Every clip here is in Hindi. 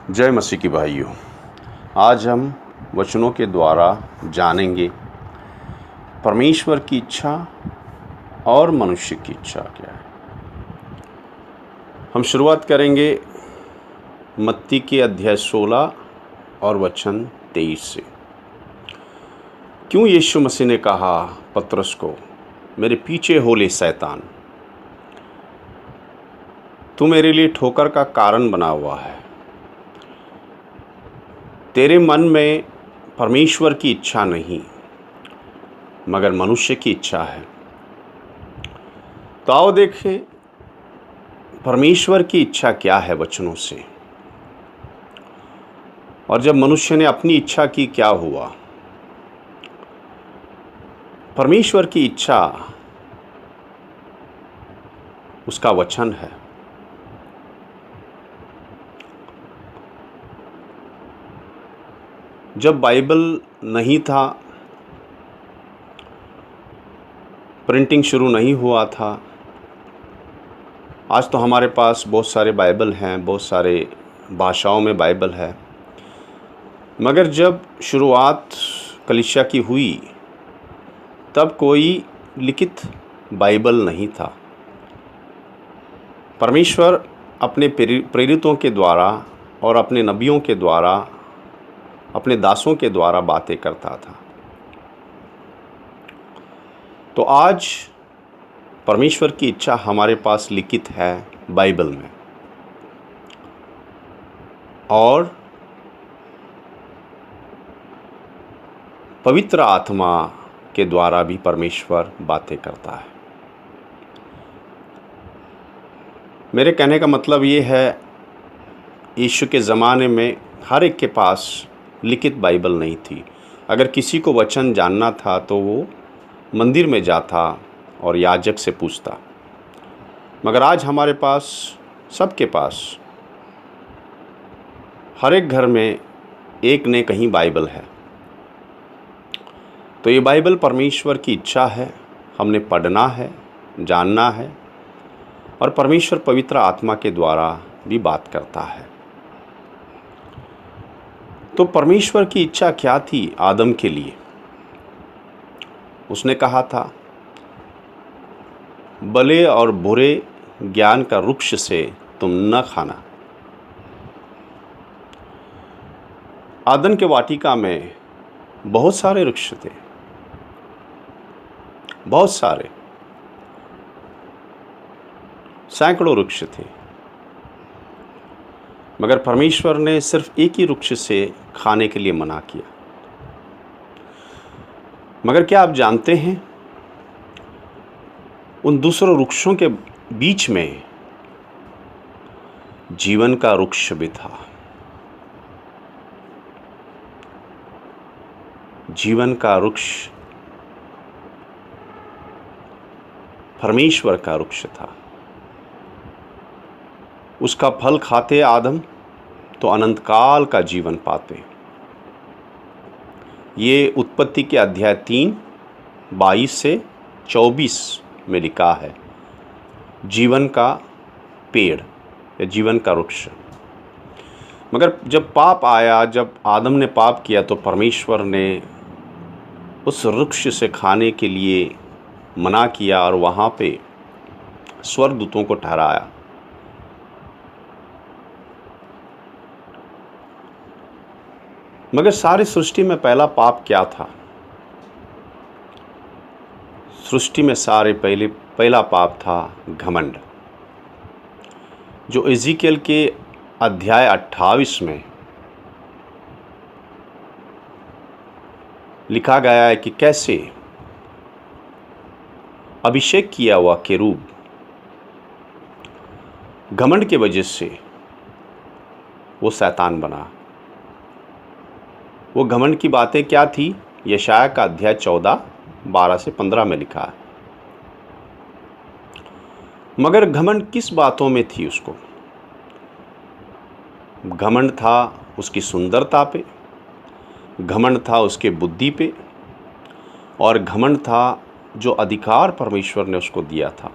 जय मसीह की भाइयों। आज हम वचनों के द्वारा जानेंगे परमेश्वर की इच्छा और मनुष्य की इच्छा क्या है। हम शुरुआत करेंगे मत्ती के अध्याय 16 और वचन 23 से। क्यों यीशु मसीह ने कहा पतरस को, मेरे पीछे हो ले शैतान, तू मेरे लिए ठोकर का कारण बना हुआ है। तेरे मन में परमेश्वर की इच्छा नहीं मगर मनुष्य की इच्छा है। तो आओ देखें परमेश्वर की इच्छा क्या है वचनों से, और जब मनुष्य ने अपनी इच्छा की क्या हुआ। परमेश्वर की इच्छा उसका वचन है। जब बाइबल नहीं था, प्रिंटिंग शुरू नहीं हुआ था, आज तो हमारे पास बहुत सारे बाइबल हैं, बहुत सारे भाषाओं में बाइबल है। मगर जब शुरुआत कलीसिया की हुई तब कोई लिखित बाइबल नहीं था। परमेश्वर अपने प्रेरितों के द्वारा और अपने नबियों के द्वारा, अपने दासों के द्वारा बातें करता था। तो आज परमेश्वर की इच्छा हमारे पास लिखित है बाइबल में, और पवित्र आत्मा के द्वारा भी परमेश्वर बातें करता है। मेरे कहने का मतलब ये है, यीशु के ज़माने में हर एक के पास लिखित बाइबल नहीं थी। अगर किसी को वचन जानना था तो वो मंदिर में जाता और याजक से पूछता। मगर आज हमारे पास, सबके पास, हर एक घर में एक न कहीं बाइबल है। तो ये बाइबल परमेश्वर की इच्छा है, हमने पढ़ना है, जानना है, और परमेश्वर पवित्र आत्मा के द्वारा भी बात करता है। तो परमेश्वर की इच्छा क्या थी आदम के लिए? उसने कहा था, भले और बुरे ज्ञान का वृक्ष से तुम न खाना। आदन के वाटिका में बहुत सारे वृक्ष थे, बहुत सारे, सैकड़ों वृक्ष थे, मगर परमेश्वर ने सिर्फ एक ही वृक्ष से खाने के लिए मना किया। मगर क्या आप जानते हैं, उन दूसरों वृक्षों के बीच में जीवन का वृक्ष भी था। जीवन का वृक्ष परमेश्वर का वृक्ष था। उसका फल खाते आदम तो अनंत काल का जीवन पाते। ये उत्पत्ति के अध्याय 3, 22 से 24 में लिखा है, जीवन का पेड़ या जीवन का वृक्ष। मगर जब पाप आया, जब आदम ने पाप किया, तो परमेश्वर ने उस वृक्ष से खाने के लिए मना किया और वहाँ पे स्वर्गदूतों को ठहराया। मगर सारी सृष्टि में पहला पाप क्या था? सृष्टि में पहला पाप था घमंड, जो एजिकियल के अध्याय 28 में लिखा गया है कि कैसे अभिषेक किया हुआ केरूब घमंड के वजह से वो शैतान बना। वो घमंड की बातें क्या थी? यशाया का अध्याय 14, 12 से 15 में लिखा है। मगर घमंड किस बातों में थी उसको? घमंड था उसकी सुंदरता पे, घमंड था उसके बुद्धि पे, और घमंड था जो अधिकार परमेश्वर ने उसको दिया था।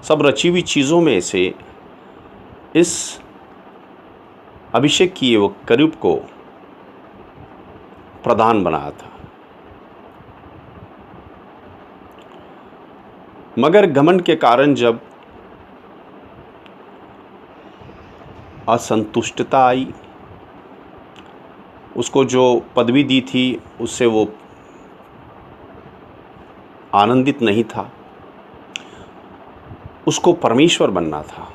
सब रची हुई चीज़ों में से इस अभिषेक किए वो करूब को प्रधान बनाया था। मगर घमंड के कारण जब असंतुष्टता आई, उसको जो पदवी दी थी उससे वो आनंदित नहीं था, उसको परमेश्वर बनना था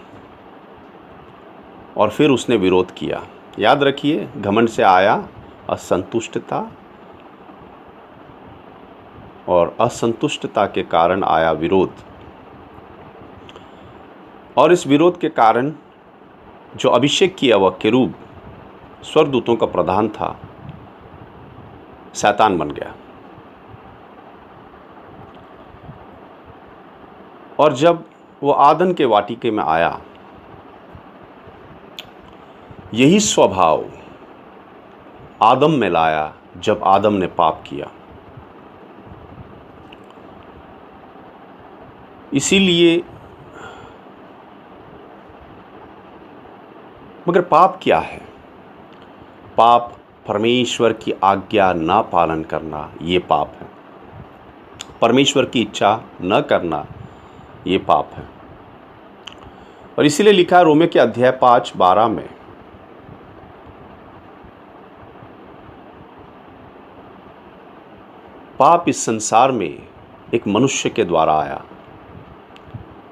और फिर उसने विरोध किया। याद रखिए, घमंड से आया असंतुष्टता और असंतुष्टता के कारण आया विरोध, और इस विरोध के कारण जो अभिषेक किया वह केरूब स्वर्गदूतों का प्रधान था, शैतान बन गया। और जब वो आदन के वाटिके में आया, यही स्वभाव आदम में लाया जब आदम ने पाप किया। इसीलिए मगर पाप क्या है? पाप परमेश्वर की आज्ञा ना पालन करना, ये पाप है। परमेश्वर की इच्छा न करना, ये पाप है। और इसीलिए लिखा है रोमियो के अध्याय 5:12 में, पाप इस संसार में एक मनुष्य के द्वारा आया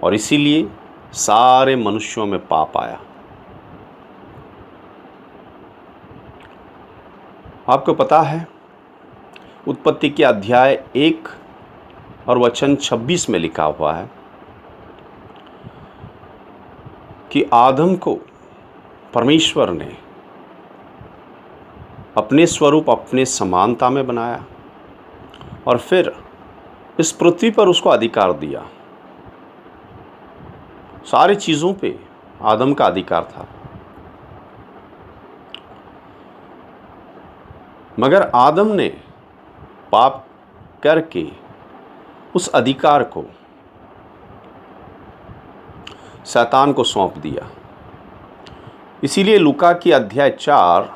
और इसीलिए सारे मनुष्यों में पाप आया। आपको पता है, उत्पत्ति के अध्याय 1 और वचन 26 में लिखा हुआ है कि आदम को परमेश्वर ने अपने स्वरूप, अपने समानता में बनाया और फिर इस पृथ्वी पर उसको अधिकार दिया। सारी चीज़ों पे आदम का अधिकार था, मगर आदम ने पाप करके उस अधिकार को शैतान को सौंप दिया। इसीलिए लूका की अध्याय 4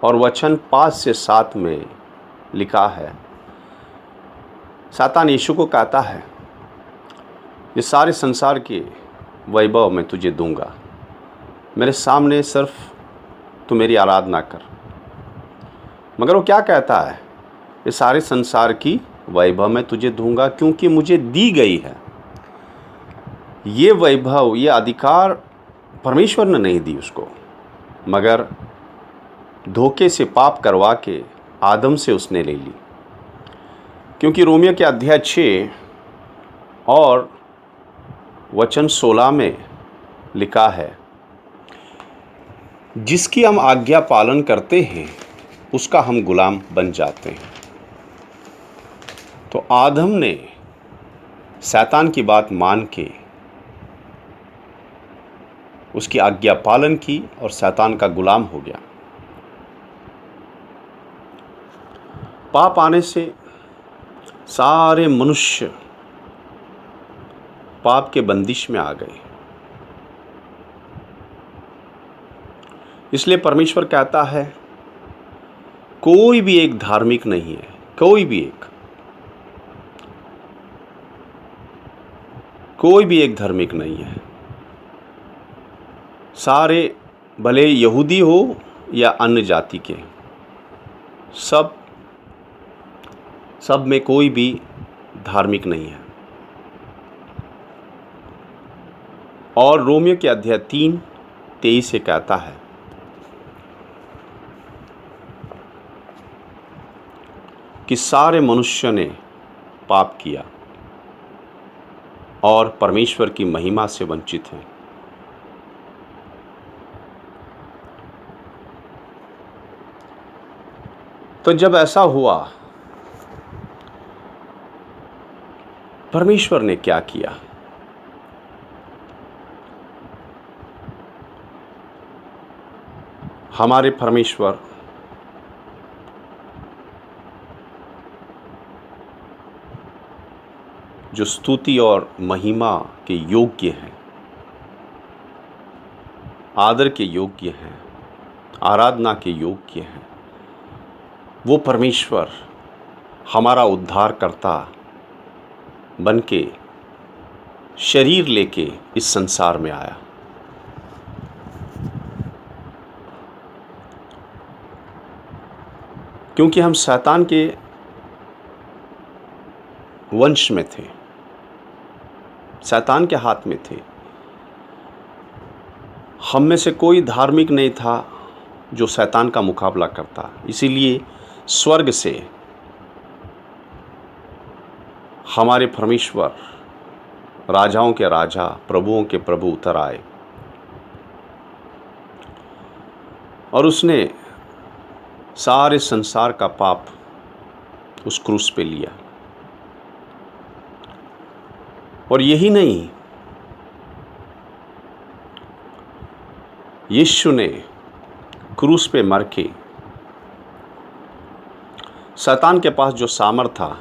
और वचन 5 से 7 में लिखा है, शैतान यीशु को कहता है, ये सारे संसार के वैभव मैं तुझे दूंगा, मेरे सामने सिर्फ तू मेरी आराधना कर। मगर वो क्या कहता है? ये सारे संसार की वैभव मैं तुझे दूंगा क्योंकि मुझे दी गई है। ये वैभव, ये अधिकार परमेश्वर ने नहीं दी उसको, मगर धोखे से पाप करवा के आदम से उसने ले ली। क्योंकि रोमियो के अध्याय 6 और वचन 16 में लिखा है, जिसकी हम आज्ञा पालन करते हैं उसका हम गुलाम बन जाते हैं। तो आदम ने शैतान की बात मान के उसकी आज्ञा पालन की और शैतान का गुलाम हो गया। पाप आने से सारे मनुष्य पाप के बंदिश में आ गए। इसलिए परमेश्वर कहता है, कोई भी एक धार्मिक नहीं है, कोई भी एक धार्मिक नहीं है। सारे, भले यहूदी हो या अन्य जाति के, सब में कोई भी धार्मिक नहीं है। और रोमियो के अध्याय 3:23 से कहता है कि सारे मनुष्य ने पाप किया और परमेश्वर की महिमा से वंचित हैं। तो जब ऐसा हुआ, परमेश्वर ने क्या किया? हमारे परमेश्वर जो स्तुति और महिमा के योग्य हैं, आदर के योग्य हैं, आराधना के योग्य हैं। वो परमेश्वर हमारा उद्धारकर्ता बन के शरीर लेके इस संसार में आया। क्योंकि हम शैतान के वंश में थे, शैतान के हाथ में थे। हम में से कोई धार्मिक नहीं था जो शैतान का मुकाबला करता। इसीलिए स्वर्ग से हमारे परमेश्वर, राजाओं के राजा, प्रभुओं के प्रभु उतर आए और उसने सारे संसार का पाप उस क्रूस पे लिया। और यही नहीं, यीशु ने क्रूस पे मर के शैतान के पास जो सामर्थ था,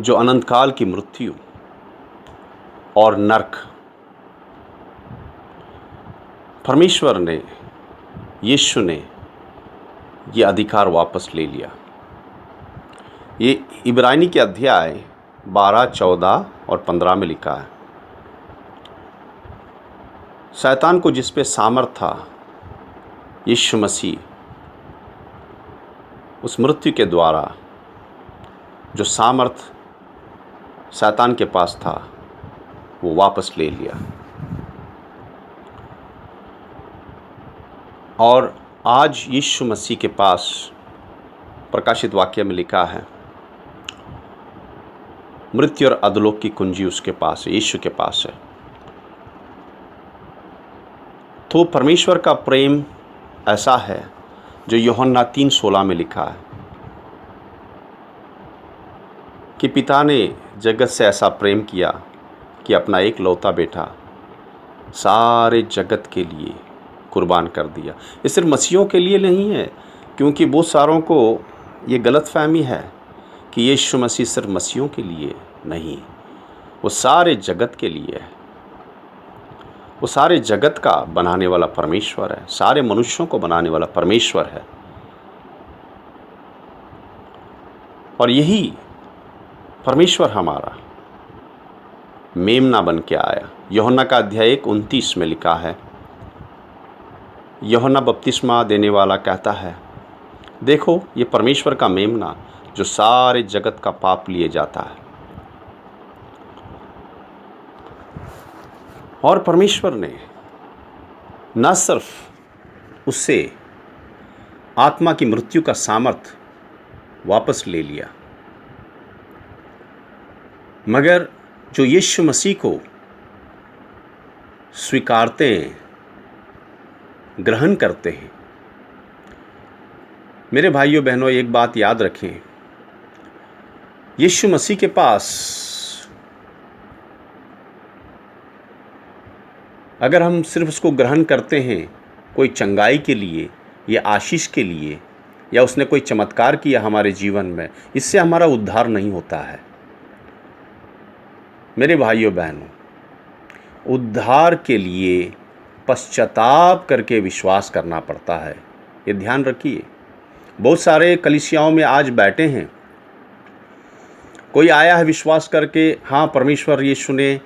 जो अनंत काल की मृत्यु और नरक, परमेश्वर ने, यीशु ने ये अधिकार वापस ले लिया। ये इब्रानी के अध्याय 12, 14 और 15 में लिखा है। शैतान को जिस पे सामर्थ था, यीशु मसीह उस मृत्यु के द्वारा जो सामर्थ शैतान के पास था वो वापस ले लिया। और आज यीशु मसीह के पास प्रकाशित वाक्य में लिखा है, मृत्यु और अधोलोक की कुंजी उसके पास है, यीशु के पास है। तो परमेश्वर का प्रेम ऐसा है जो यूहन्ना 3:16 में लिखा है कि पिता ने जगत से ऐसा प्रेम किया कि अपना एक लौता बेटा सारे जगत के लिए कुर्बान कर दिया। ये सिर्फ मसीहों के लिए नहीं है, क्योंकि बहुत सारों को ये गलतफहमी है कि यीशु मसीह सिर्फ मसीहों के लिए नहीं, वो सारे जगत के लिए है। वो सारे जगत का बनाने वाला परमेश्वर है, सारे मनुष्यों को बनाने वाला परमेश्वर है। और यही परमेश्वर हमारा मेमना बन के आया। यूहन्ना का अध्याय 1:29 में लिखा है, यूहन्ना बपतिस्मा देने वाला कहता है, देखो ये परमेश्वर का मेमना जो सारे जगत का पाप लिए जाता है। और परमेश्वर ने न सिर्फ उससे आत्मा की मृत्यु का सामर्थ वापस ले लिया, मगर जो यीशु मसीह को स्वीकारते हैं, ग्रहण करते हैं। मेरे भाइयों बहनों, एक बात याद रखें, यीशु मसीह के पास अगर हम सिर्फ उसको ग्रहण करते हैं कोई चंगाई के लिए या आशीष के लिए, या उसने कोई चमत्कार किया हमारे जीवन में, इससे हमारा उद्धार नहीं होता है। मेरे भाइयों बहनों, उद्धार के लिए पश्चाताप करके विश्वास करना पड़ता है। ये ध्यान रखिए। बहुत सारे कलीसियाओं में आज बैठे हैं, कोई आया है विश्वास करके, हाँ परमेश्वर यीशु ने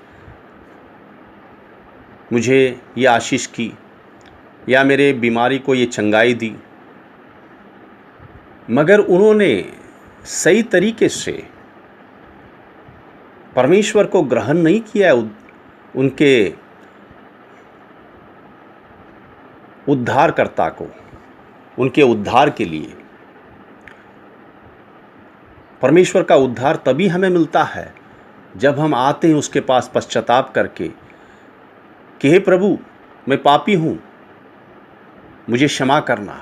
मुझे ये आशीष की या मेरे बीमारी को ये चंगाई दी, मगर उन्होंने सही तरीके से परमेश्वर को ग्रहण नहीं किया, उनके उद्धारकर्ता को, उनके उद्धार के लिए। परमेश्वर का उद्धार तभी हमें मिलता है जब हम आते हैं उसके पास पश्चाताप करके कि हे प्रभु, मैं पापी हूँ, मुझे क्षमा करना,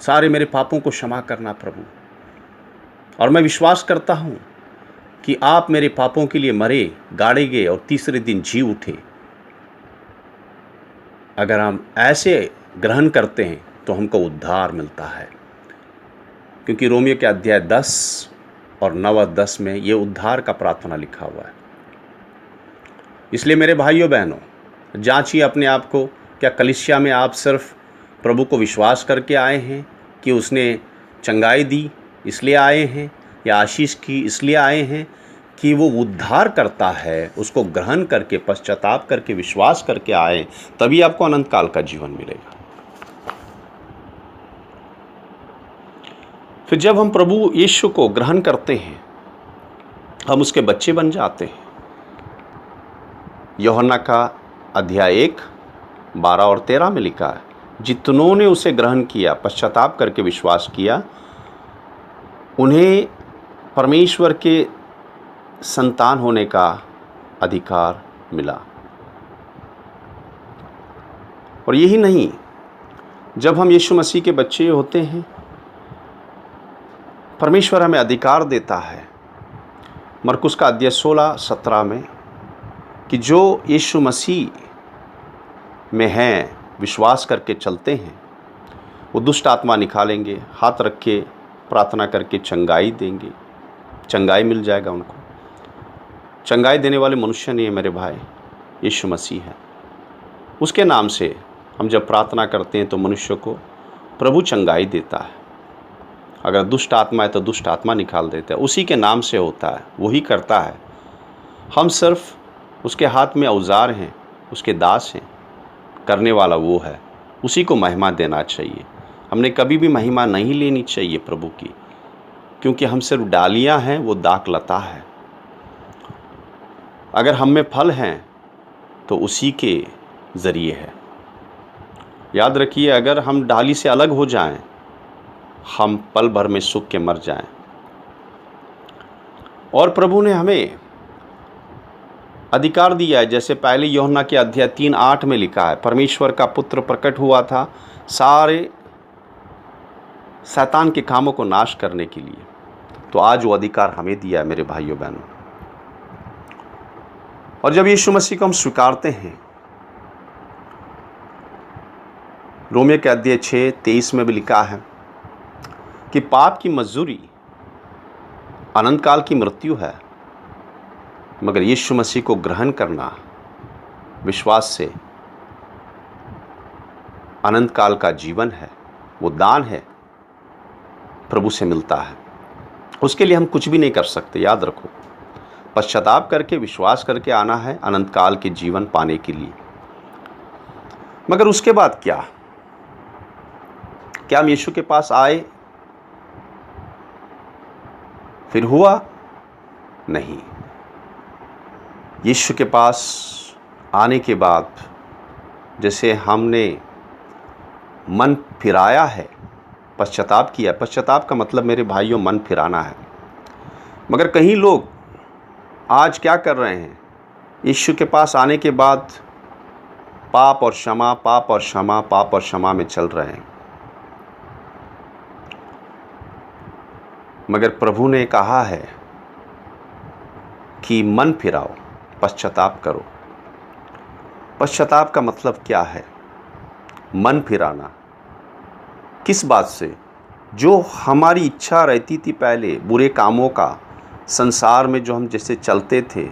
सारे मेरे पापों को क्षमा करना प्रभु। और मैं विश्वास करता हूँ कि आप मेरे पापों के लिए मरे, गाड़े गए और तीसरे दिन जी उठे। अगर हम ऐसे ग्रहण करते हैं तो हमको उद्धार मिलता है, क्योंकि रोमियो के अध्याय 10 और 9 और 10 में ये उद्धार का प्रार्थना लिखा हुआ है। इसलिए मेरे भाइयों बहनों, जांचिए अपने आप को, क्या कलीसिया में आप सिर्फ प्रभु को विश्वास करके आए हैं कि उसने चंगाई दी इसलिए आए हैं, या आशीष की इसलिए आए हैं कि वो उद्धार करता है, उसको ग्रहण करके पश्चाताप करके विश्वास करके आए, तभी आपको अनंत काल का जीवन मिलेगा। फिर जब हम प्रभु यीशु को ग्रहण करते हैं, हम उसके बच्चे बन जाते हैं। यूहन्ना का अध्याय 1, 12 और 13 में लिखा है, जितनों ने उसे ग्रहण किया, पश्चाताप करके विश्वास किया, उन्हें परमेश्वर के संतान होने का अधिकार मिला। और यही नहीं, जब हम यीशु मसीह के बच्चे होते हैं, परमेश्वर हमें अधिकार देता है मरकुस का अध्याय 16-17 में कि जो यीशु मसीह में हैं, विश्वास करके चलते हैं, वो दुष्ट आत्मा निकालेंगे, हाथ रख के प्रार्थना करके चंगाई देंगे, चंगाई मिल जाएगा उनको। चंगाई देने वाले मनुष्य नहीं है मेरे भाई, यीशु मसीह है। उसके नाम से हम जब प्रार्थना करते हैं तो मनुष्य को प्रभु चंगाई देता है। अगर दुष्ट आत्मा है तो दुष्ट आत्मा निकाल देता है, उसी के नाम से होता है, वही करता है। हम सिर्फ उसके हाथ में औजार हैं, उसके दास हैं, करने वाला वो है, उसी को महिमा देना चाहिए। हमने कभी भी महिमा नहीं लेनी चाहिए प्रभु की, क्योंकि हम सिर्फ डालियां हैं, वो दाख लता है। अगर हम में फल हैं तो उसी के ज़रिए है। याद रखिए, अगर हम डाली से अलग हो जाएं, हम पल भर में सूख के मर जाएं। और प्रभु ने हमें अधिकार दिया है, जैसे पहले यूहन्ना के अध्याय 3:8 में लिखा है, परमेश्वर का पुत्र प्रकट हुआ था सारे शैतान के कामों को नाश करने के लिए। तो आज वो अधिकार हमें दिया है मेरे भाइयों बहनों। और जब यीशु मसीह को हम स्वीकारते हैं, रोमियो के अध्याय 6:23 में भी लिखा है कि पाप की मजदूरी अनंत काल की मृत्यु है, मगर यीशु मसीह को ग्रहण करना विश्वास से अनंत काल का जीवन है। वो दान है, प्रभु से मिलता है। उसके लिए हम कुछ भी नहीं कर सकते। याद रखो, पश्चाताप करके विश्वास करके आना है अनंत काल के जीवन पाने के लिए। मगर उसके बाद क्या हम यीशु के पास आए फिर हुआ? नहीं। यीशु के पास आने के बाद जैसे हमने मन फिराया है, पश्चाताप किया। पश्चाताप का मतलब मेरे भाइयों मन फिराना है। मगर कहीं लोग आज क्या कर रहे हैं, यीशु के पास आने के बाद पाप और क्षमा, पाप और क्षमा, पाप और क्षमा में चल रहे हैं। मगर प्रभु ने कहा है कि मन फिराओ, पश्चाताप करो। पश्चाताप का मतलब क्या है? मन फिराना। किस बात से? जो हमारी इच्छा रहती थी पहले बुरे कामों का, संसार में जो हम जैसे चलते थे,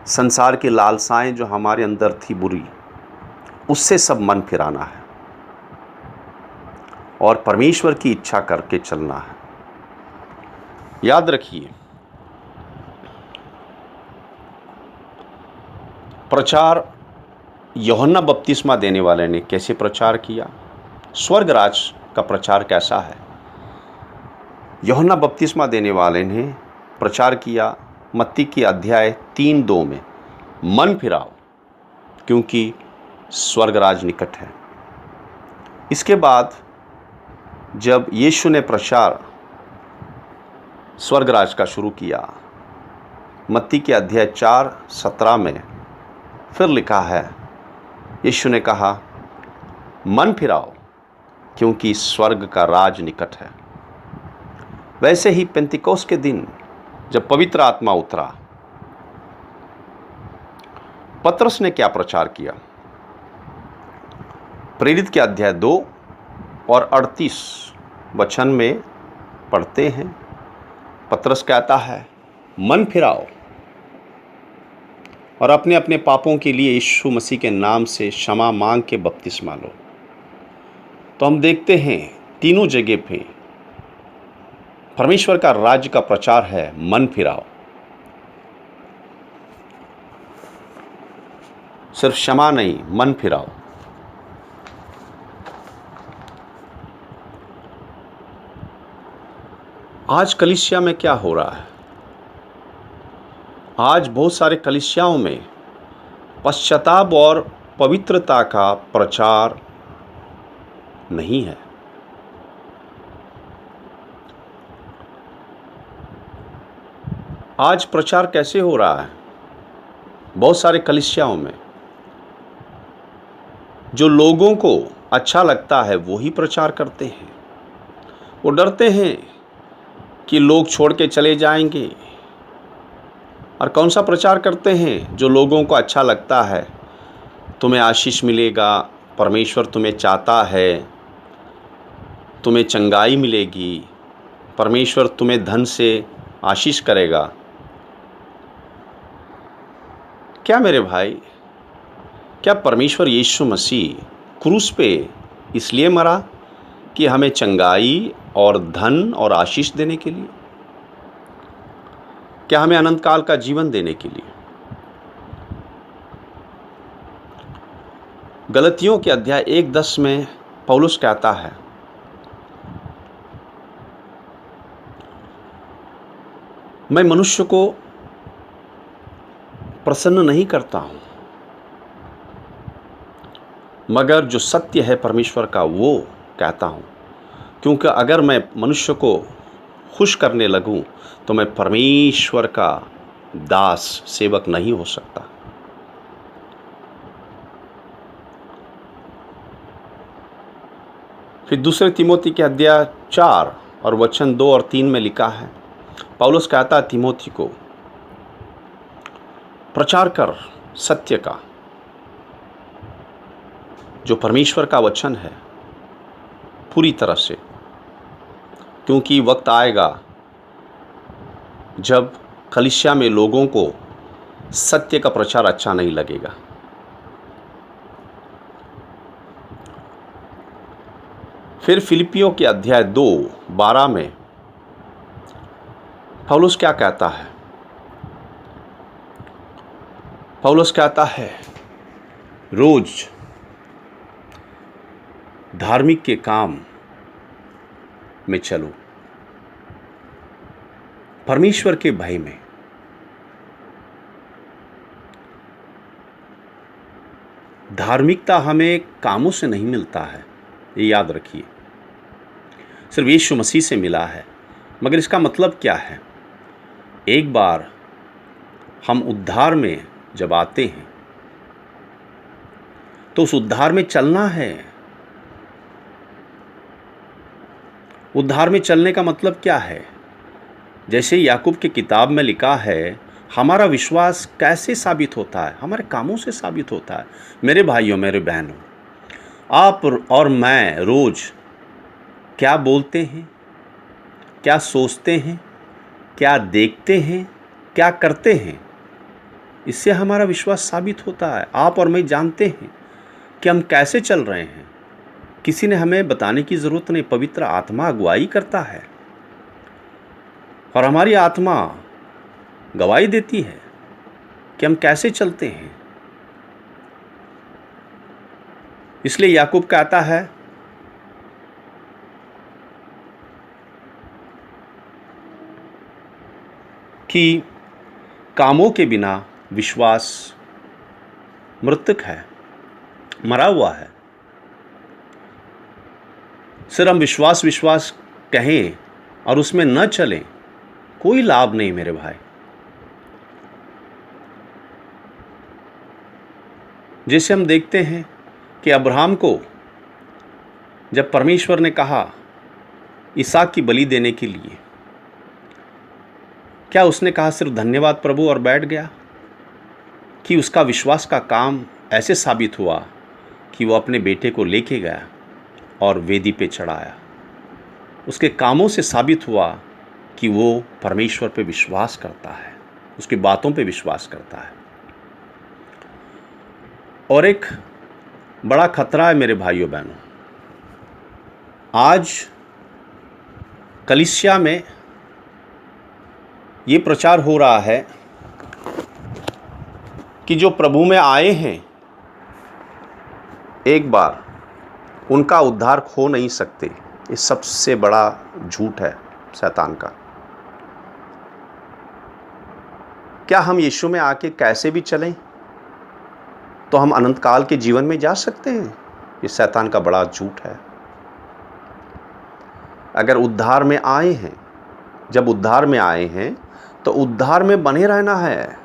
संसार की लालसाएं जो हमारे अंदर थी बुरी, उससे सब मन फिराना है और परमेश्वर की इच्छा करके चलना है। याद रखिए, प्रचार यूहन्ना बपतिस्मा देने वाले ने कैसे प्रचार किया? स्वर्ग राज का प्रचार कैसा है? यूहन्ना बपतिस्मा देने वाले ने प्रचार किया मत्ती की अध्याय 3:2 में, मन फिराओ क्योंकि स्वर्ग राज निकट है। इसके बाद जब यीशु ने प्रचार स्वर्ग राज का शुरू किया, मत्ती के अध्याय 4:17 में फिर लिखा है, यीशु ने कहा मन फिराओ क्योंकि स्वर्ग का राज निकट है। वैसे ही पेंतिकोस के दिन जब पवित्र आत्मा उतरा, पतरस ने क्या प्रचार किया? प्रेरित के अध्याय 2 और 38 वचन में पढ़ते हैं, पतरस कहता है मन फिराओ और अपने अपने पापों के लिए यीशु मसीह के नाम से क्षमा मांग के बपतिस्मा लो। तो हम देखते हैं तीनों जगह पे परमेश्वर का राज्य का प्रचार है, मन फिराओ। सिर्फ क्षमा नहीं, मन फिराओ। आज कलीसिया में क्या हो रहा है? आज बहुत सारे कलीसियाओं में पश्चाताप और पवित्रता का प्रचार नहीं है। आज प्रचार कैसे हो रहा है? बहुत सारे कलीसियाओं में जो लोगों को अच्छा लगता है वो ही प्रचार करते हैं। वो डरते हैं कि लोग छोड़ के चले जाएंगे। और कौन सा प्रचार करते हैं? जो लोगों को अच्छा लगता है, तुम्हें आशीष मिलेगा, परमेश्वर तुम्हें चाहता है, तुम्हें चंगाई मिलेगी, परमेश्वर तुम्हें धन से आशीष करेगा। क्या मेरे भाई, क्या परमेश्वर यीशु मसीह क्रूस पे इसलिए मरा कि हमें चंगाई और धन और आशीष देने के लिए? क्या हमें अनंत काल का जीवन देने के लिए? गलतियों के अध्याय 1:10 में पौलुस कहता है, मैं मनुष्य को प्रसन्न नहीं करता हूं, मगर जो सत्य है परमेश्वर का वो कहता हूं, क्योंकि अगर मैं मनुष्य को खुश करने लगूं तो मैं परमेश्वर का दास सेवक नहीं हो सकता। फिर दूसरे तिमोथी के अध्याय 4 और वचन 2 और 3 में लिखा है, पौलुस कहता है तिमोथी को, प्रचार कर सत्य का, जो परमेश्वर का वचन है, पूरी तरह से, क्योंकि वक्त आएगा जब कलीसिया में लोगों को सत्य का प्रचार अच्छा नहीं लगेगा। फिर फिलिपियों के अध्याय 2:12 में पौलुस क्या कहता है? पौलुस कहता है, रोज धार्मिक के काम में चलो, परमेश्वर के भय में। धार्मिकता हमें कामों से नहीं मिलता है, ये याद रखिए, सिर्फ यीशु मसीह से मिला है। मगर इसका मतलब क्या है? एक बार हम उद्धार में जब आते हैं तो उस उद्धार में चलना है। उद्धार में चलने का मतलब क्या है? जैसे याकूब की किताब में लिखा है, हमारा विश्वास कैसे साबित होता है? हमारे कामों से साबित होता है। मेरे भाइयों, मेरे बहनों, आप और मैं रोज क्या बोलते हैं, क्या सोचते हैं, क्या देखते हैं, क्या करते हैं, इससे हमारा विश्वास साबित होता है। आप और मैं जानते हैं कि हम कैसे चल रहे हैं। किसी ने हमें बताने की ज़रूरत नहीं, पवित्र आत्मा अगुवाई करता है और हमारी आत्मा गवाही देती है कि हम कैसे चलते हैं। इसलिए याकूब कहता है, कि कामों के बिना विश्वास मृतक है, मरा हुआ है। सिर्फ हम विश्वास कहें और उसमें न चलें, कोई लाभ नहीं मेरे भाई। जैसे हम देखते हैं कि अब्राहम को जब परमेश्वर ने कहा इसहाक की बलि देने के लिए, क्या उसने कहा सिर्फ धन्यवाद प्रभु और बैठ गया? कि उसका विश्वास का काम ऐसे साबित हुआ कि वो अपने बेटे को लेके गया और वेदी पे चढ़ाया। उसके कामों से साबित हुआ कि वो परमेश्वर पे विश्वास करता है, उसकी बातों पे विश्वास करता है। और एक बड़ा खतरा है मेरे भाइयों बहनों, आज कलीसिया में ये प्रचार हो रहा है कि जो प्रभु में आए हैं एक बार, उनका उद्धार हो नहीं सकते। ये सबसे बड़ा झूठ है शैतान का। क्या हम यीशु में आके कैसे भी चलें तो हम अनंत काल के जीवन में जा सकते हैं? ये शैतान का बड़ा झूठ है। अगर उद्धार में आए हैं, जब उद्धार में आए हैं तो उद्धार में बने रहना है,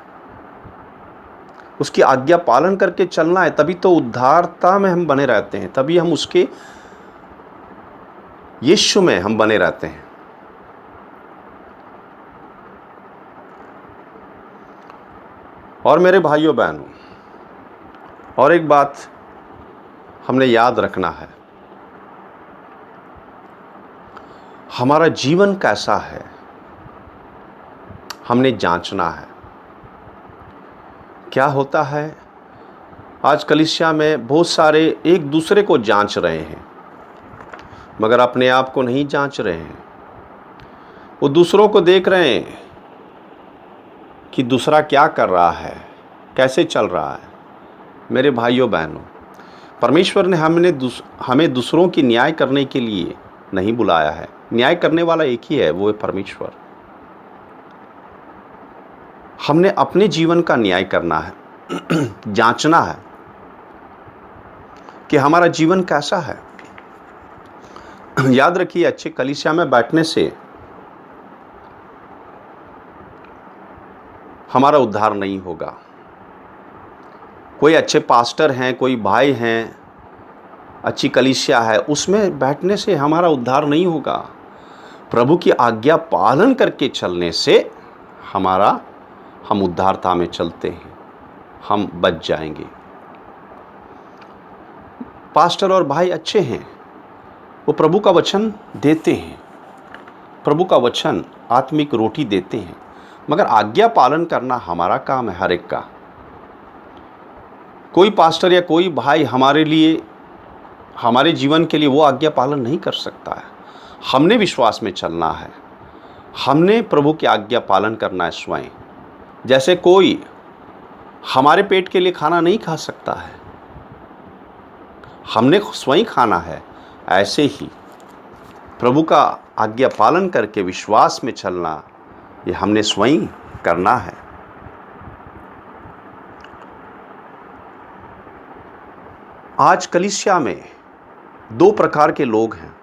उसकी आज्ञा पालन करके चलना है, तभी तो उद्धारता में हम बने रहते हैं, तभी हम उसके यीशु में हम बने रहते हैं। और मेरे भाइयों बहनों, और एक बात हमने याद रखना है, हमारा जीवन कैसा है हमने जांचना है। क्या होता है आज कलीसिया में, बहुत सारे एक दूसरे को जांच रहे हैं मगर अपने आप को नहीं जांच रहे हैं। वो दूसरों को देख रहे हैं कि दूसरा क्या कर रहा है, कैसे चल रहा है। मेरे भाइयों बहनों, परमेश्वर ने हमें दूसरों की न्याय करने के लिए नहीं बुलाया है। न्याय करने वाला एक ही है, वो है परमेश्वर। हमने अपने जीवन का न्याय करना है, जांचना है कि हमारा जीवन कैसा है। याद रखिए, अच्छे कलीसिया में बैठने से हमारा उद्धार नहीं होगा। कोई अच्छे पास्टर हैं, कोई भाई हैं, अच्छी कलीसिया है, उसमें बैठने से हमारा उद्धार नहीं होगा। प्रभु की आज्ञा पालन करके चलने से हम उद्धारता में चलते हैं, हम बच जाएंगे। पास्टर और भाई अच्छे हैं, वो प्रभु का वचन देते हैं, प्रभु का वचन आत्मिक रोटी देते हैं, मगर आज्ञा पालन करना हमारा काम है, हर एक का। कोई पास्टर या कोई भाई हमारे लिए, हमारे जीवन के लिए वो आज्ञा पालन नहीं कर सकता है। हमने विश्वास में चलना है, हमने प्रभु की आज्ञा पालन करना है स्वयं। जैसे कोई हमारे पेट के लिए खाना नहीं खा सकता है, हमने स्वयं खाना है, ऐसे ही प्रभु का आज्ञा पालन करके विश्वास में चलना, ये हमने स्वयं करना है। आज कलीसिया में दो प्रकार के लोग हैं।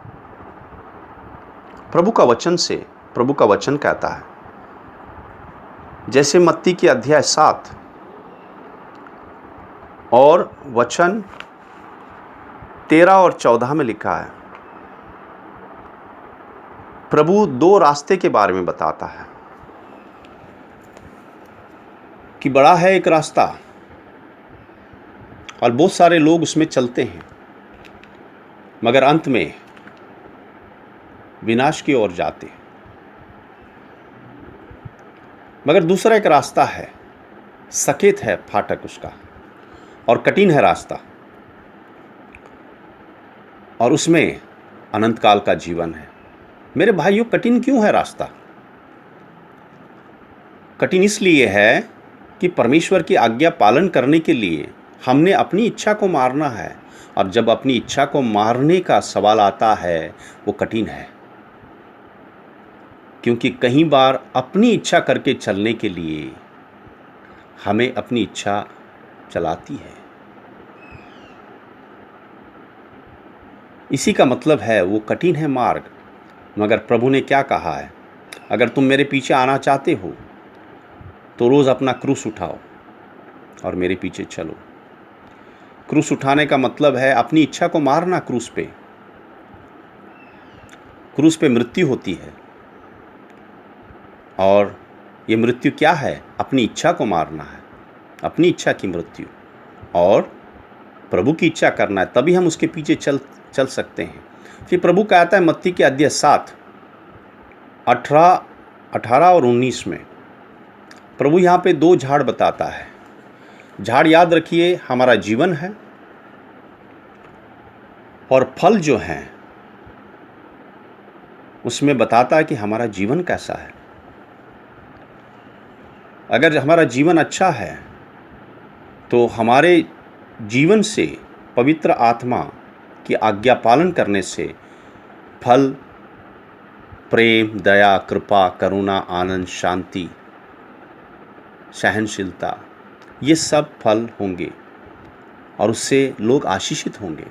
प्रभु का वचन कहता है, जैसे मत्ती की अध्याय 7 और वचन 13 और 14 में लिखा है, प्रभु दो रास्ते के बारे में बताता है कि बड़ा है एक रास्ता और बहुत सारे लोग उसमें चलते हैं, मगर अंत में विनाश की ओर जाते हैं। मगर दूसरा एक रास्ता है, सकेत है फाटक उसका, और कठिन है रास्ता, और उसमें अनंत काल का जीवन है। मेरे भाइयों, कठिन क्यों है रास्ता? कठिन इसलिए है कि परमेश्वर की आज्ञा पालन करने के लिए हमने अपनी इच्छा को मारना है, और जब अपनी इच्छा को मारने का सवाल आता है वो कठिन है, क्योंकि कई बार अपनी इच्छा करके चलने के लिए हमें अपनी इच्छा चलाती है। इसी का मतलब है वो कठिन है मार्ग। मगर प्रभु ने क्या कहा है, अगर तुम मेरे पीछे आना चाहते हो तो रोज़ अपना क्रूस उठाओ और मेरे पीछे चलो। क्रूस उठाने का मतलब है अपनी इच्छा को मारना। क्रूस पे मृत्यु होती है, और ये मृत्यु क्या है? अपनी इच्छा को मारना है, अपनी इच्छा की मृत्यु, और प्रभु की इच्छा करना है, तभी हम उसके पीछे चल सकते हैं। फिर प्रभु कहता है मत्ती के अध्याय 7 18 18 और 19 में प्रभु यहाँ पे दो झाड़ बताता है। झाड़ याद रखिए हमारा जीवन है, और फल जो हैं उसमें बताता है कि हमारा जीवन कैसा है। अगर हमारा जीवन अच्छा है तो हमारे जीवन से पवित्र आत्मा की आज्ञा पालन करने से फल प्रेम, दया, कृपा, करुणा, आनंद, शांति, सहनशीलता, ये सब फल होंगे और उससे लोग आशीषित होंगे।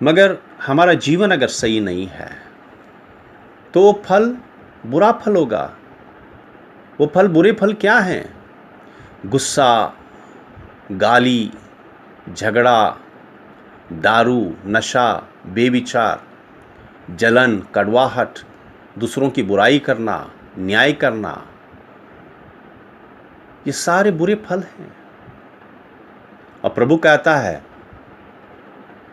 मगर हमारा जीवन अगर सही नहीं है तो वो फल बुरा फल होगा। वो फल, बुरे फल क्या हैं? गुस्सा, गाली, झगड़ा, दारू, नशा, बेविचार, जलन, कड़वाहट, दूसरों की बुराई करना, न्याय करना, ये सारे बुरे फल हैं। और प्रभु कहता है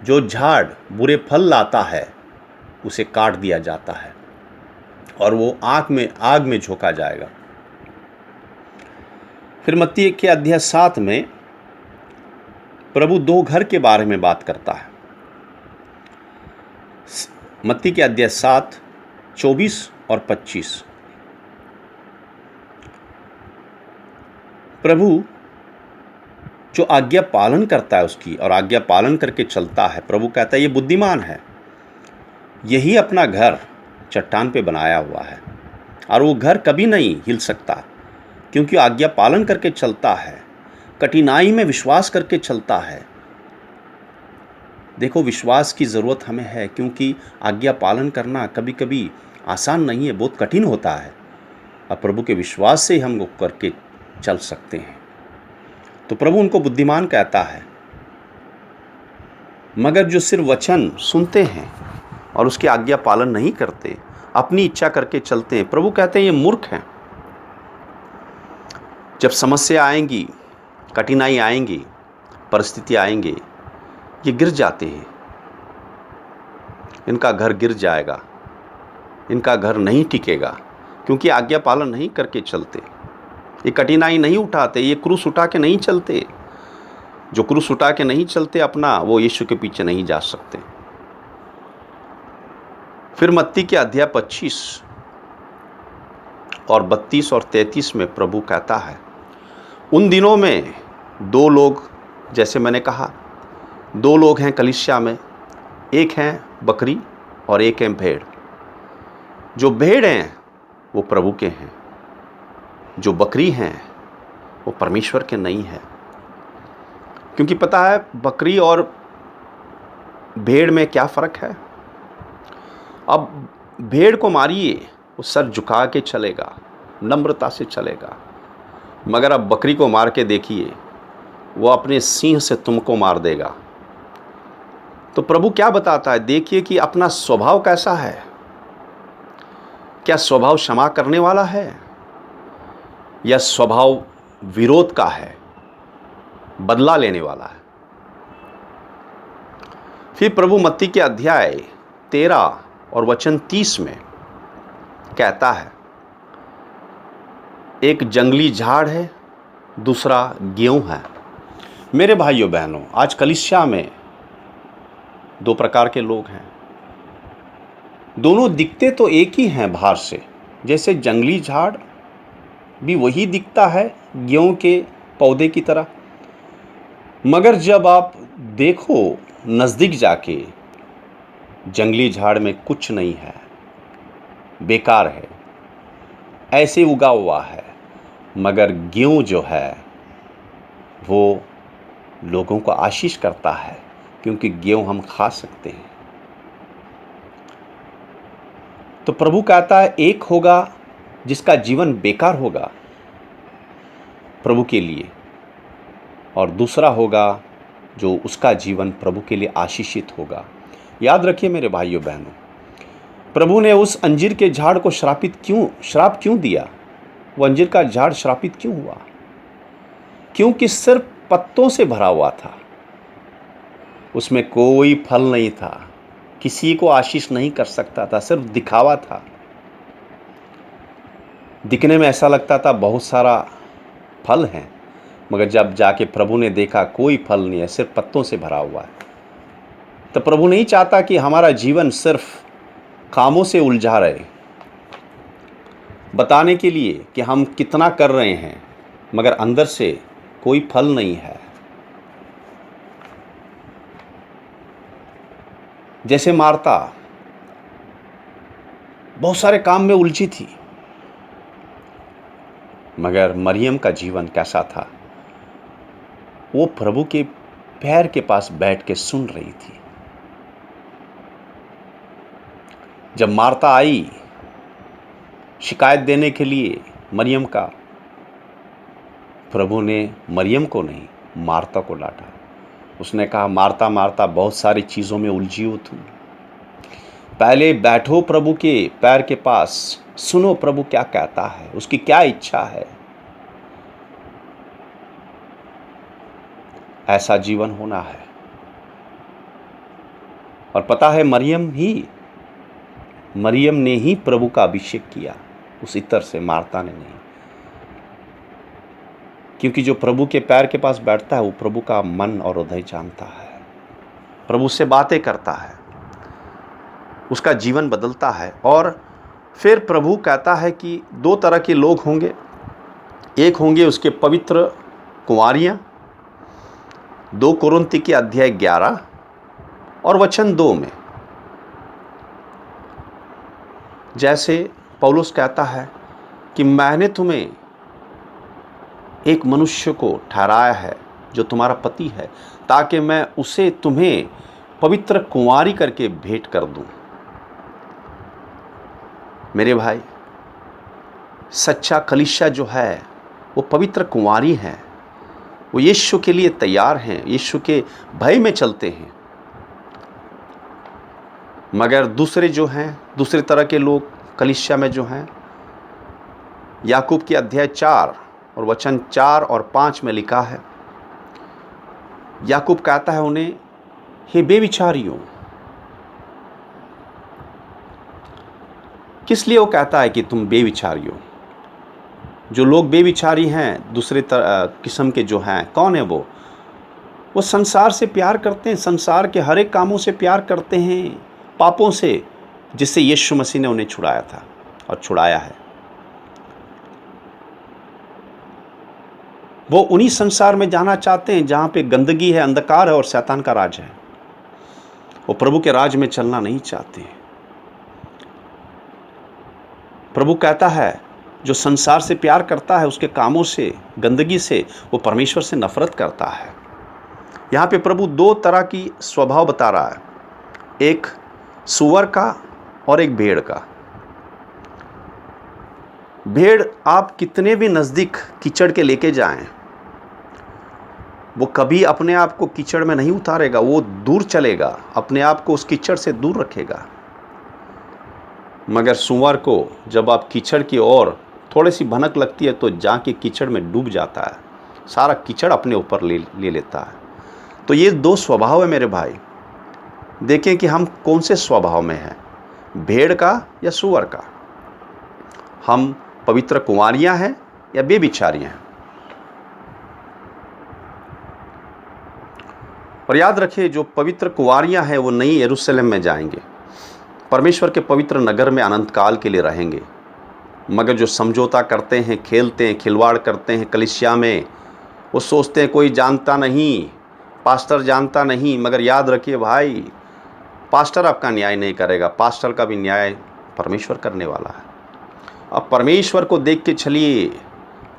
जो झाड़ बुरे फल लाता है उसे काट दिया जाता है और वो आग में झोंका जाएगा। फिर मत्ती के अध्याय 7 में प्रभु दो घर के बारे में बात करता है। मत्ती के अध्याय 7, 24 और 25। प्रभु जो आज्ञा पालन करता है उसकी, और आज्ञा पालन करके चलता है, प्रभु कहता है ये बुद्धिमान है। यही अपना घर चट्टान पे बनाया हुआ है और वो घर कभी नहीं हिल सकता, क्योंकि आज्ञा पालन करके चलता है, कठिनाई में विश्वास करके चलता है। देखो, विश्वास की ज़रूरत हमें है, क्योंकि आज्ञा पालन करना कभी कभी आसान नहीं है, बहुत कठिन होता है। और प्रभु के विश्वास से ही हम लोग करके चल सकते हैं। तो प्रभु उनको बुद्धिमान कहता है। मगर जो सिर्फ वचन सुनते हैं और उसकी आज्ञा पालन नहीं करते, अपनी इच्छा करके चलते हैं, प्रभु कहते हैं ये मूर्ख हैं। जब समस्या आएंगी, कठिनाई आएंगी, परिस्थिति आएंगे, ये गिर जाते हैं। इनका घर गिर जाएगा, इनका घर नहीं टिकेगा, क्योंकि आज्ञा पालन नहीं करके चलते। ये कठिनाई नहीं उठाते, ये क्रूस उठा के नहीं चलते। जो क्रूस उठा के नहीं चलते अपना, वो यीशु के पीछे नहीं जा सकते। फिर मत्ती के अध्याय 25 और 32 और 33 में प्रभु कहता है उन दिनों में दो लोग, जैसे मैंने कहा, दो लोग हैं कलीसिया में, एक हैं बकरी और एक हैं भेड़। जो भेड़ हैं वो प्रभु के हैं, जो बकरी हैं वो परमेश्वर के नहीं है। क्योंकि पता है बकरी और भेड़ में क्या फ़र्क है। अब भेड़ को मारिए, वो सर झुका के चलेगा, नम्रता से चलेगा। मगर अब बकरी को मार के देखिए, वो अपने सींग से तुमको मार देगा। तो प्रभु क्या बताता है, देखिए कि अपना स्वभाव कैसा है। क्या स्वभाव क्षमा करने वाला है या स्वभाव विरोध का है, बदला लेने वाला है। फिर प्रभु मत्ती के अध्याय 13 और वचन 30 में कहता है एक जंगली झाड़ है, दूसरा गेहूं है। मेरे भाइयों बहनों, आज कलीसिया में दो प्रकार के लोग हैं। दोनों दिखते तो एक ही हैं बाहर से, जैसे जंगली झाड़ भी वही दिखता है गेहूं के पौधे की तरह। मगर जब आप देखो नज़दीक जाके, जंगली झाड़ में कुछ नहीं है, बेकार है, ऐसे उगा हुआ है। मगर गेहूं जो है वो लोगों को आशीष करता है, क्योंकि गेहूं हम खा सकते हैं। तो प्रभु कहता है एक होगा जिसका जीवन बेकार होगा प्रभु के लिए, और दूसरा होगा जो उसका जीवन प्रभु के लिए आशीषित होगा। याद रखिए मेरे भाइयों बहनों, प्रभु ने उस अंजीर के झाड़ को श्राप क्यों दिया? वो अंजीर का झाड़ श्रापित क्यों हुआ? क्योंकि सिर्फ पत्तों से भरा हुआ था, उसमें कोई फल नहीं था, किसी को आशीष नहीं कर सकता था, सिर्फ दिखावा था। दिखने में ऐसा लगता था बहुत सारा फल है, मगर जब जाके प्रभु ने देखा कोई फल नहीं है, सिर्फ पत्तों से भरा हुआ है। तो प्रभु नहीं चाहता कि हमारा जीवन सिर्फ कामों से उलझा रहे, बताने के लिए कि हम कितना कर रहे हैं, मगर अंदर से कोई फल नहीं है। जैसे मार्ता बहुत सारे काम में उलझी थी, मगर मरियम का जीवन कैसा था? वो प्रभु के पैर के पास बैठ के सुन रही थी। जब मार्ता आई शिकायत देने के लिए मरियम का, प्रभु ने मरियम को नहीं, मार्ता को डांटा। उसने कहा, मार्ता मार्ता बहुत सारी चीज़ों में उलझी हो तुम, पहले बैठो प्रभु के पैर के पास, सुनो प्रभु क्या कहता है, उसकी क्या इच्छा है। ऐसा जीवन होना है। और पता है, मरियम ने ही प्रभु का अभिषेक किया, उस इत्र से, मार्ता ने नहीं। क्योंकि जो प्रभु के पैर के पास बैठता है वो प्रभु का मन और हृदय जानता है, प्रभु से बातें करता है, उसका जीवन बदलता है। और फिर प्रभु कहता है कि दो तरह के लोग होंगे, एक होंगे उसके पवित्र कुंवारियाँ, 2 कुरिन्ती के अध्याय 11 और वचन 2 में। जैसे पौलुस कहता है कि मैंने तुम्हें एक मनुष्य को ठहराया है जो तुम्हारा पति है, ताकि मैं उसे तुम्हें पवित्र कुंवारी करके भेंट कर दूं। मेरे भाई, सच्चा कलीसिया जो है वो पवित्र कुंवारी है, वो यीशु के लिए तैयार हैं, यीशु के भय में चलते हैं। मगर दूसरे जो हैं, दूसरे तरह के लोग कलीसिया में जो हैं, याकूब के अध्याय 4 और वचन 4 और 5 में लिखा है, याकूब कहता है उन्हें, हे बेविचारियों। किस लिए वो कहता है कि तुम बेविचारी हो? जो लोग बेविचारी हैं, दूसरे किस्म के जो हैं, कौन है वो संसार से प्यार करते हैं, संसार के हर एक कामों से प्यार करते हैं, पापों से, जिससे यीशु मसीह ने उन्हें छुड़ाया था और छुड़ाया है। वो उन्हीं संसार में जाना चाहते हैं जहाँ पे गंदगी है, अंधकार है और शैतान का राज है। वो प्रभु के राज में चलना नहीं चाहते। प्रभु कहता है, जो संसार से प्यार करता है, उसके कामों से, गंदगी से, वो परमेश्वर से नफरत करता है। यहाँ पे प्रभु 2 तरह की स्वभाव बता रहा है, एक सूअर का और एक भेड़ का। भेड़ आप कितने भी नज़दीक कीचड़ के लेके जाएं, वो कभी अपने आप को कीचड़ में नहीं उतारेगा, वो दूर चलेगा, अपने आप को उस कीचड़ से दूर रखेगा। मगर सूअर को जब आप कीचड़ की ओर थोड़ी सी भनक लगती है तो जाके कीचड़ में डूब जाता है, सारा कीचड़ अपने ऊपर ले लेता है। तो ये 2 स्वभाव है मेरे भाई। देखें कि हम कौन से स्वभाव में हैं, भेड़ का या सूअर का। हम पवित्र कुंवारियां हैं या बेविचारियां हैं। और याद रखिए, जो पवित्र कुंवारियां हैं वो नई यरूशलेम में जाएंगे, परमेश्वर के पवित्र नगर में अनंत काल के लिए रहेंगे। मगर जो समझौता करते हैं, खेलते हैं, खिलवाड़ करते हैं कलीसिया में, वो सोचते हैं कोई जानता नहीं, पास्टर जानता नहीं। मगर याद रखिए भाई, पास्टर आपका न्याय नहीं करेगा, पास्टर का भी न्याय परमेश्वर करने वाला है। अब परमेश्वर को देख के चलिए,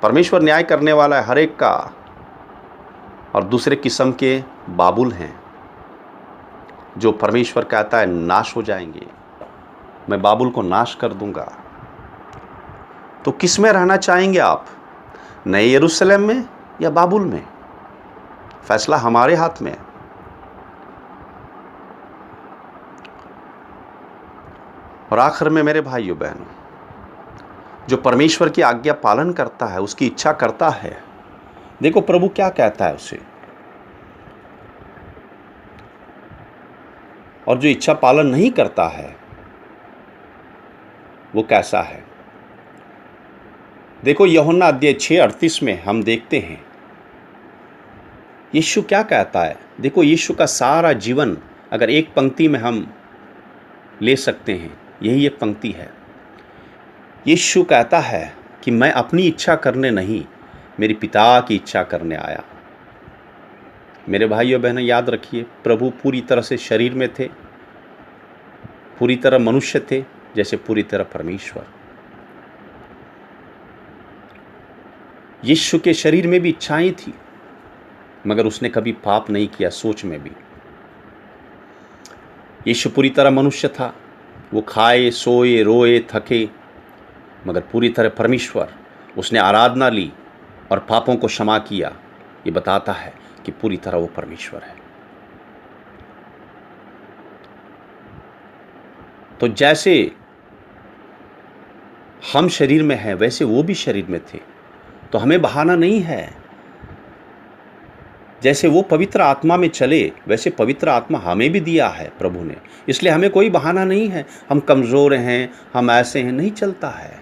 परमेश्वर न्याय करने वाला है हर एक का। और दूसरे किस्म के बाबुल हैं जो परमेश्वर कहता है नाश हो जाएंगे, मैं बाबुल को नाश कर दूंगा। तो किस में रहना चाहेंगे आप, नए यरूशलेम में या बाबुल में? फैसला हमारे हाथ में है। और आखिर में मेरे भाइयों बहनों, जो परमेश्वर की आज्ञा पालन करता है, उसकी इच्छा करता है, देखो प्रभु क्या कहता है उसे। और जो इच्छा पालन नहीं करता है वो कैसा है? देखो यूहन्ना अध्याय 6:38 में हम देखते हैं यीशु क्या कहता है। देखो यीशु का सारा जीवन अगर एक पंक्ति में हम ले सकते हैं, यही एक पंक्ति है। यीशु कहता है कि मैं अपनी इच्छा करने नहीं, मेरे पिता की इच्छा करने आया। मेरे भाइयों बहनों, याद रखिए, प्रभु पूरी तरह से शरीर में थे, पूरी तरह मनुष्य थे, जैसे पूरी तरह परमेश्वर। यीशु के शरीर में भी इच्छाएं थी, मगर उसने कभी पाप नहीं किया, सोच में भी। यीशु पूरी तरह मनुष्य था, वो खाए, सोए, रोए, थके, मगर पूरी तरह परमेश्वर। उसने आराधना ली और पापों को क्षमा किया। ये बताता है कि पूरी तरह वो परमेश्वर है। तो जैसे हम शरीर में हैं, वैसे वो भी शरीर में थे। तो हमें बहाना नहीं है। जैसे वो पवित्र आत्मा में चले, वैसे पवित्र आत्मा हमें भी दिया है प्रभु ने। इसलिए हमें कोई बहाना नहीं है, हम कमज़ोर हैं, हम ऐसे हैं, नहीं चलता है।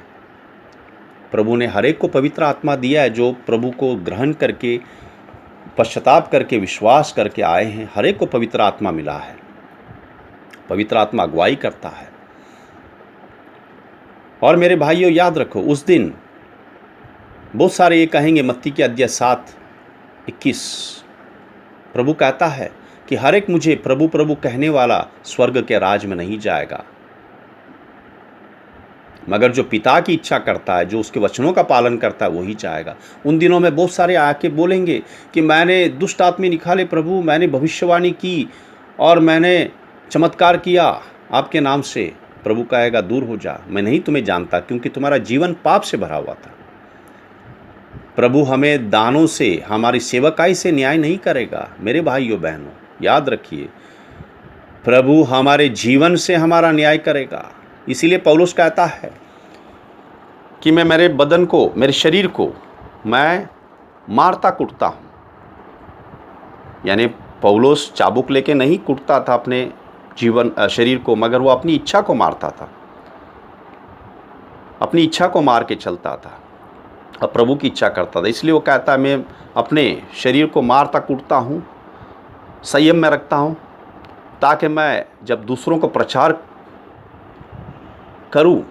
प्रभु ने हर एक को पवित्र आत्मा दिया है। जो प्रभु को ग्रहण करके, पश्चाताप करके, विश्वास करके आए हैं, हर एक को पवित्र आत्मा मिला है। पवित्र आत्मा अगुवाई करता है। और मेरे भाइयों, याद रखो, उस दिन बहुत सारे ये कहेंगे, मत्ती के अध्याय 7:21, प्रभु कहता है कि हर एक मुझे प्रभु प्रभु कहने वाला स्वर्ग के राज में नहीं जाएगा, मगर जो पिता की इच्छा करता है, जो उसके वचनों का पालन करता है, वही जाएगा। उन दिनों में बहुत सारे आके बोलेंगे कि मैंने दुष्ट आत्मा निकाले प्रभु, मैंने भविष्यवाणी की और मैंने चमत्कार किया आपके नाम से। प्रभु कहेगा, दूर हो जा, मैं नहीं तुम्हें जानता, क्योंकि तुम्हारा जीवन पाप से भरा हुआ था। प्रभु हमें दानों से, हमारी सेवकाई से न्याय नहीं करेगा। मेरे भाइयों बहनों, याद रखिए, प्रभु हमारे जीवन से हमारा न्याय करेगा। इसीलिए पौलुस कहता है कि मैं मेरे बदन को, मेरे शरीर को मैं मारता कुटता हूँ। यानी पौलुस चाबुक लेके नहीं कुटता था अपने शरीर को, मगर वो अपनी इच्छा को मारता था, अपनी इच्छा को मार के चलता था और प्रभु की इच्छा करता था। इसलिए वो कहता है, मैं अपने शरीर को मारता कूटता हूँ, संयम में रखता हूँ, ताकि मैं जब दूसरों को प्रचार करूँ,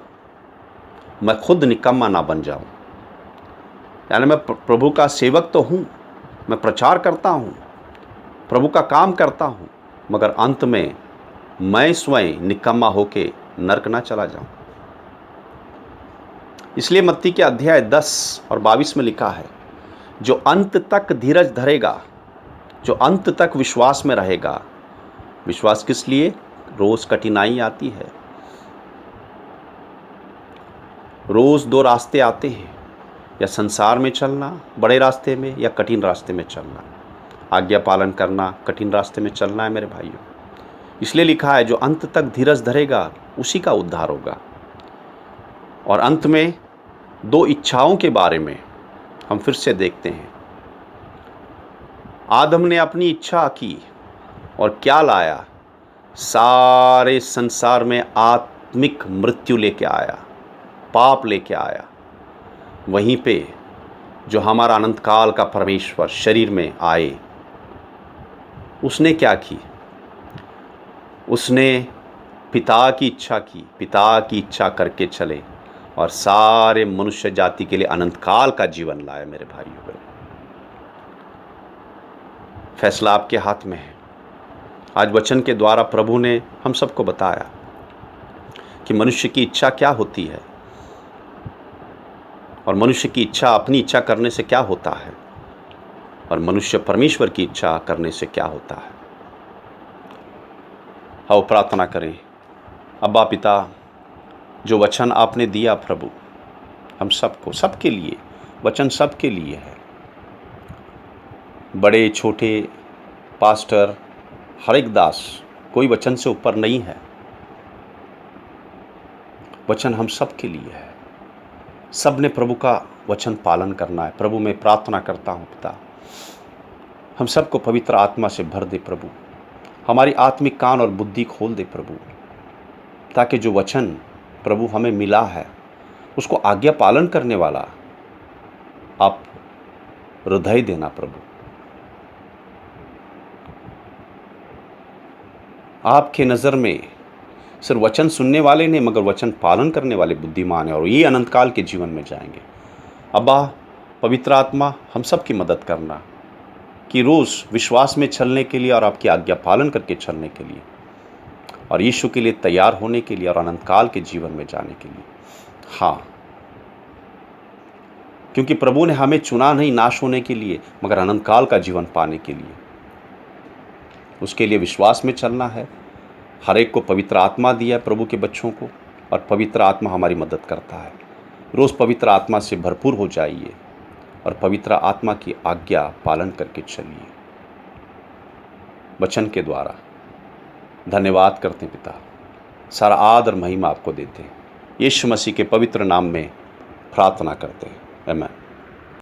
मैं खुद निकम्मा ना बन जाऊँ। यानी मैं प्रभु का सेवक तो हूँ, मैं प्रचार करता हूँ, प्रभु का काम करता हूँ, मगर अंत में मैं स्वयं निकम्मा होके नरक ना चला जाऊँ। इसलिए मत्ती के अध्याय 10 और 22 में लिखा है, जो अंत तक धीरज धरेगा, जो अंत तक विश्वास में रहेगा। विश्वास किस लिए? रोज़ कठिनाई आती है, रोज़ दो रास्ते आते हैं, या संसार में चलना बड़े रास्ते में, या कठिन रास्ते में चलना, आज्ञा पालन करना, कठिन रास्ते में चलना है मेरे भाइयों। इसलिए लिखा है, जो अंत तक धीरज धरेगा उसी का उद्धार होगा। और अंत में दो इच्छाओं के बारे में हम फिर से देखते हैं। आदम ने अपनी इच्छा की और क्या लाया? सारे संसार में आत्मिक मृत्यु लेके आया, पाप लेके आया। वहीं पे जो हमारा अनंत काल का परमेश्वर शरीर में आए, उसने क्या की? उसने पिता की इच्छा की, पिता की इच्छा करके चले और सारे मनुष्य जाति के लिए अनंत काल का जीवन लाए। मेरे भाइयों, फैसला आपके हाथ में है। आज वचन के द्वारा प्रभु ने हम सबको बताया कि मनुष्य की इच्छा क्या होती है और मनुष्य की इच्छा अपनी इच्छा करने से क्या होता है और मनुष्य परमेश्वर की इच्छा करने से क्या होता है। आओ प्रार्थना करें। अब्बा पिता, जो वचन आपने दिया प्रभु, हम सबको, सबके लिए वचन सबके लिए है। बड़े छोटे, पास्टर, हर एक दास, कोई वचन से ऊपर नहीं है। वचन हम सबके लिए है। सब ने प्रभु का वचन पालन करना है। प्रभु मैं प्रार्थना करता हूँ पिता, हम सबको पवित्र आत्मा से भर दे प्रभु, हमारी आत्मिक कान और बुद्धि खोल दे प्रभु, ताकि जो वचन प्रभु हमें मिला है उसको आज्ञा पालन करने वाला आप हृदय देना प्रभु। आपके नज़र में सिर्फ वचन सुनने वाले नहीं मगर वचन पालन करने वाले बुद्धिमान हैं और ये अनंत काल के जीवन में जाएंगे। अब्बा पवित्र आत्मा हम सब की मदद करना कि रोज़ विश्वास में चलने के लिए और आपकी आज्ञा पालन करके चलने के लिए और यीशु के लिए तैयार होने के लिए और अनंत काल के जीवन में जाने के लिए। हाँ, क्योंकि प्रभु ने हमें चुना नहीं नाश होने के लिए मगर अनंत काल का जीवन पाने के लिए। उसके लिए विश्वास में चलना है। हर एक को पवित्र आत्मा दिया है प्रभु के बच्चों को और पवित्र आत्मा हमारी मदद करता है। रोज़ पवित्र आत्मा से भरपूर हो जाइए और पवित्र आत्मा की आज्ञा पालन करके चलिए। वचन के द्वारा धन्यवाद करते हैं पिता, सारा आदर महिमा आपको देते हैं। यीशु मसीह के पवित्र नाम में प्रार्थना करते हैं, आमीन।